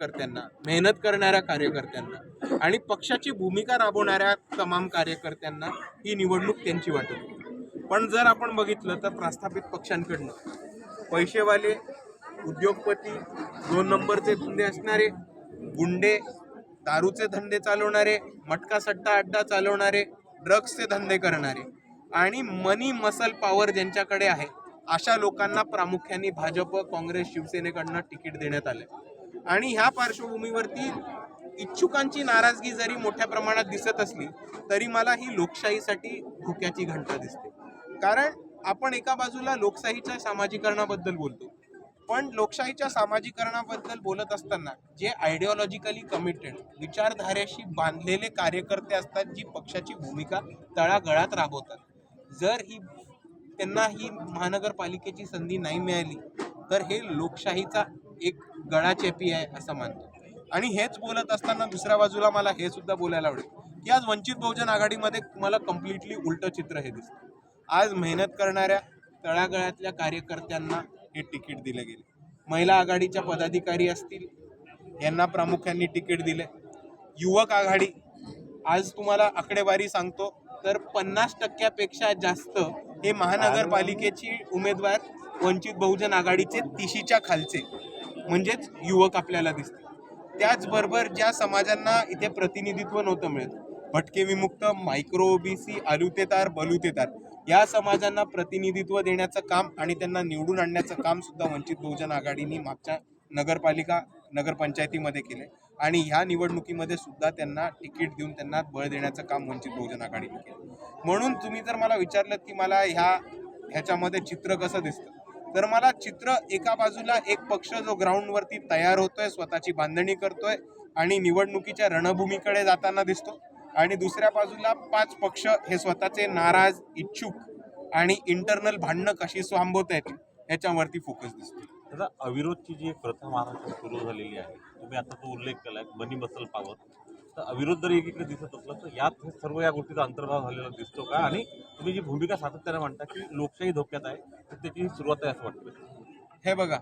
कार्यकर्त्यांना, मेहनत करणाऱ्या कार्यकर्त्यांना आणि पक्षाची भूमिका राबवणाऱ्या तमाम कार्यकर्त्यांना ही निवडणूक त्यांची वाटत होती. पण जर आपण बघितलं तर प्रस्थापित पक्षांकडनं पैसेवाले, उद्योगपती, 2 नंबरचे धंदे असणारे, गुंडे, दारूचे धंदे चालवणारे, मटका सट्टा अड्डा चालवणारे, ड्रग्सचे धंदे करणारे आणि मनी मसल पॉवर ज्यांच्याकडे आहे अशा लोकांना प्रामुख्याने भाजप, काँग्रेस, शिवसेनेकडनं तिकीट देण्यात आले. आणि ह्या पार्श्वभूमीवरती इच्छुकांची नाराजगी जरी मोठ्या प्रमाणात दिसत असली तरी मला ही लोकशाहीसाठी धोक्याची घंटा दिसते. कारण आपण एका बाजूला लोकशाहीच्या सामाजिकरणाबद्दल बोलतो, पण लोकशाहीच्या सामाजिकरणाबद्दल बोलत असताना जे आयडिओलॉजिकली कमिटेड, विचारधारेशी बांधलेले कार्यकर्ते असतात, जी पक्षाची भूमिका तळागाळात राबवतात, जर त्यांना ही महानगरपालिकेची संधी नाही मिळाली तर हे लोकशाहीचा एक गळाचेपी आहे असं मानतो. आणि हेच बोलत असताना दुसऱ्या बाजूला मला हे सुद्धा बोलायला आवडेल की आज वंचित बहुजन आघाडीमध्ये मला कम्प्लिटली उलटं चित्र हे दिसतं. आज मेहनत करणाऱ्या तळागाळातल्या कार्यकर्त्यांना हे तिकीट दिले गेले. महिला आघाडीच्या पदाधिकारी असतील यांना प्रामुख्याने तिकीट दिले. युवक आघाडी, आज तुम्हाला आकडेवारी सांगतो तर 50% जास्त हे महानगरपालिकेची उमेदवार वंचित बहुजन आघाडीचे 30च्या खालचे म्हणजेच युवक आपल्याला दिसते. त्याचबरोबर ज्या समाजांना इथे प्रतिनिधित्व नव्हतं मिळत, भटके विमुक्त, मायक्रो ओबीसी, आलुतेदार, बलुतेदार, या समाजांना प्रतिनिधित्व देण्याचं काम आणि त्यांना निवडून आणण्याचं काम सुद्धा वंचित बहुजन आघाडीने मागच्या नगरपंचायतीमध्ये केले. आणि ह्या निवडणुकीमध्ये सुद्धा त्यांना तिकीट देऊन त्यांना बळ देण्याचं काम वंचित बहुजन आघाडीने केलं. म्हणून तुम्ही जर मला विचारलं की मला ह्याच्यामध्ये चित्र कसं दिसतं, तर मला चित्र एका बाजूला एक पक्ष जो ग्राउंडवरती तयार होतोय, स्वतःची बांधणी करतोय आणि निवडणुकीच्या रणभूमीकडे जाताना दिसतो, आणि दुसऱ्या बाजूला 5 पक्ष हे स्वतःचे नाराज, इच्छुक आणि इंटरनल भांडणं कशी थांबवत आहेत ह्याच्यावरती फोकस दिसतो. त्याचा अविरोधची जी एक प्रथा महाराष्ट्रात सुरू झालेली आहे, तुम्ही आता तो उल्लेख केलाय मनी मसल पॉवर, तर अविरोध जरी एकीकडे दिसत असला तर यात सर्व या गोष्टीचा अंतर्भाव झालेला दिसतो का? आणि तुम्ही जी भूमिका सातत्याने म्हणता की लोकशाही धोक्यात आहे, तर त्याची सुरुवात आहे असं वाटतं? हे बघा,